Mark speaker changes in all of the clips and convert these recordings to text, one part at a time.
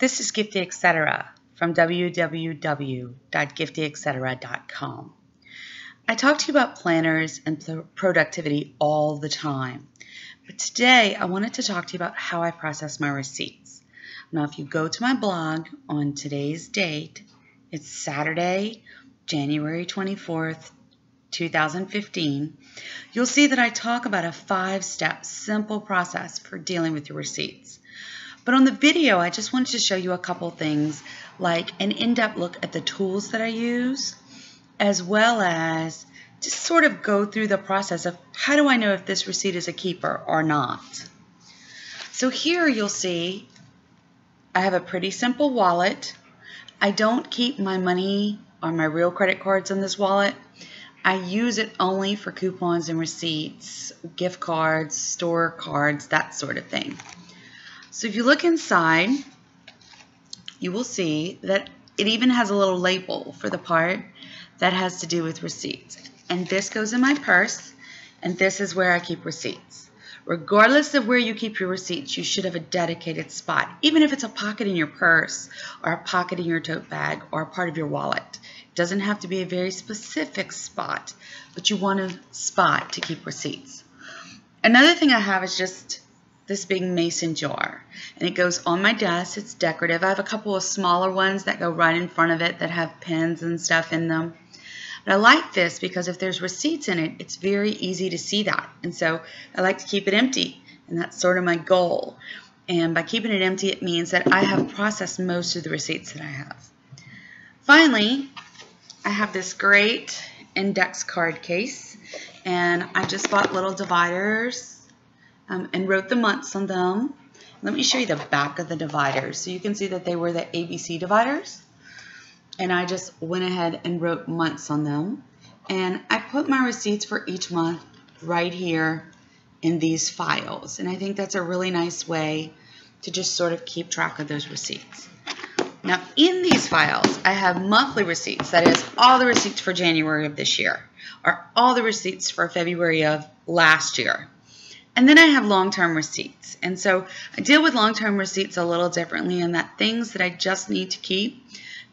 Speaker 1: This is Gifty Etc. from www.giftyetc.com. I talk to you about planners and productivity all the time, but today I wanted to talk to you about how I process my receipts. Now, if you go to my blog on today's date, it's Saturday, January 24th, 2015, you'll see that I talk about a 5-step simple process for dealing with your receipts. But on the video, I just wanted to show you a couple things, like an in-depth look at the tools that I use, as well as just sort of go through the process of how do I know if this receipt is a keeper or not. So here you'll see I have a pretty simple wallet. I don't keep my money or my real credit cards in this wallet. I use it only for coupons and receipts, gift cards, store cards, that sort of thing. So if you look inside, you will see that it even has a little label for the part that has to do with receipts. And this goes in my purse, and this is where I keep receipts. Regardless of where you keep your receipts, you should have a dedicated spot, even if it's a pocket in your purse or a pocket in your tote bag or a part of your wallet. It doesn't have to be a very specific spot, but you want a spot to keep receipts. Another thing I have is just this big mason jar, and it goes on my desk. It's decorative. I have a couple of smaller ones that go right in front of it that have pins and stuff in them. But I like this because if there's receipts in it, it's very easy to see that. And so I like to keep it empty, and that's sort of my goal. And by keeping it empty, it means that I have processed most of the receipts that I have. Finally, I have this great index card case, and I just bought little dividers and wrote the months on them. Let me show you the back of the dividers so you can see that they were the ABC dividers. And I just went ahead and wrote months on them. And I put my receipts for each month right here in these files. And I think that's a really nice way to just sort of keep track of those receipts. Now, in these files, I have monthly receipts. That is, all the receipts for January of this year, or all the receipts for February of last year. And then I have long-term receipts. And so I deal with long-term receipts a little differently in that things that I just need to keep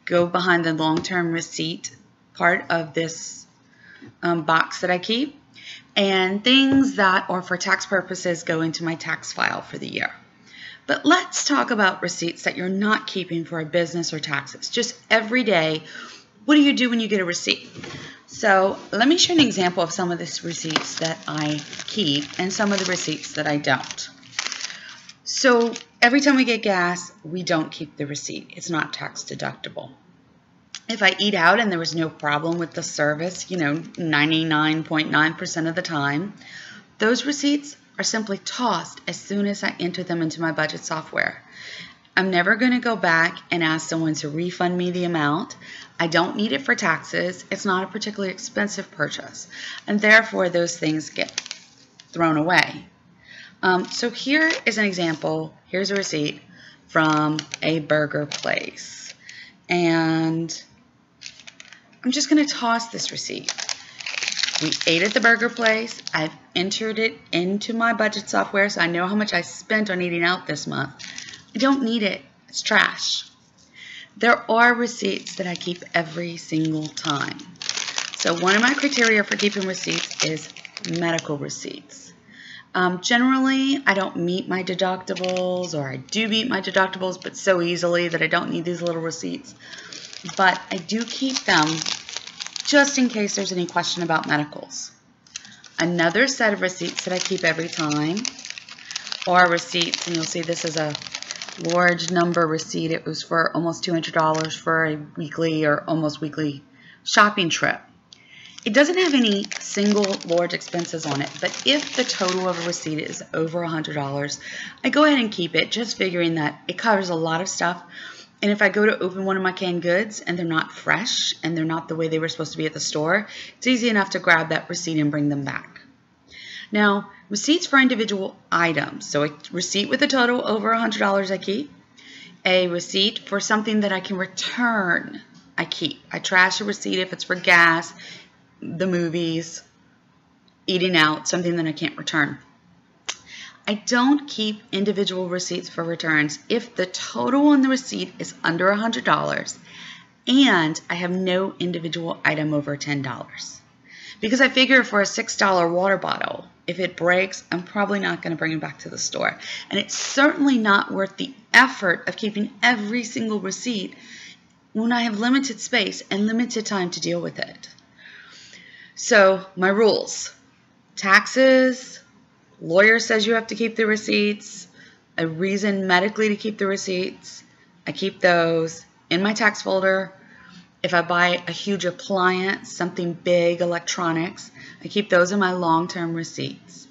Speaker 1: go behind the long-term receipt part of this box that I keep. And things that are for tax purposes go into my tax file for the year. But let's talk about receipts that you're not keeping for a business or taxes. Just every day, what do you do when you get a receipt? So let me show you an example of some of the receipts that I keep and some of the receipts that I don't. So every time we get gas, we don't keep the receipt. It's not tax deductible. If I eat out and there was no problem with the service, 99.9% of the time, those receipts are simply tossed as soon as I enter them into my budget software. I'm never going to go back and ask someone to refund me the amount. I don't need it for taxes. It's not a particularly expensive purchase, and therefore those things get thrown away. So here is an example. Here's a receipt from a burger place, and I'm just going to toss this receipt. We ate at the burger place. I've entered it into my budget software, so I know how much I spent on eating out this month. I don't need it. It's trash. There are receipts that I keep every single time. So one of my criteria for keeping receipts is medical receipts. Generally, I don't meet my deductibles, or I do meet my deductibles, but so easily that I don't need these little receipts. But I do keep them just in case there's any question about medicals. Another set of receipts that I keep every time are receipts, and you'll see this is a large number receipt. It was for almost $200 for a weekly or almost weekly shopping trip. It doesn't have any single large expenses on it, but if the total of a receipt is over $100, I go ahead and keep it, just figuring that it covers a lot of stuff. And if I go to open one of my canned goods and they're not fresh and they're not the way they were supposed to be at the store, it's easy enough to grab that receipt and bring them back. Now, receipts for individual items. So a receipt with a total over $100 I keep. A receipt for something that I can return I keep. I trash a receipt if it's for gas, the movies, eating out, something that I can't return. I don't keep individual receipts for returns if the total on the receipt is under $100 and I have no individual item over $10. Because I figure for a $6 water bottle, if it breaks, I'm probably not going to bring it back to the store. And it's certainly not worth the effort of keeping every single receipt when I have limited space and limited time to deal with it. So my rules: taxes, lawyer says you have to keep the receipts, a reason medically to keep the receipts, I keep those in my tax folder. If I buy a huge appliance, something big, electronics, I keep those in my long-term receipts.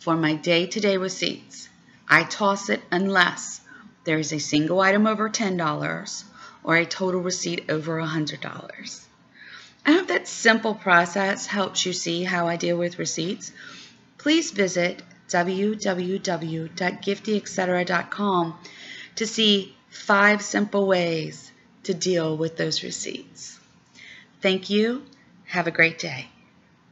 Speaker 1: For my day-to-day receipts, I toss it unless there is a single item over $10 or a total receipt over $100. I hope that simple process helps you see how I deal with receipts. Please visit www.giftyetc.com to see 5 simple ways to deal with those receipts. Thank you. Have a great day.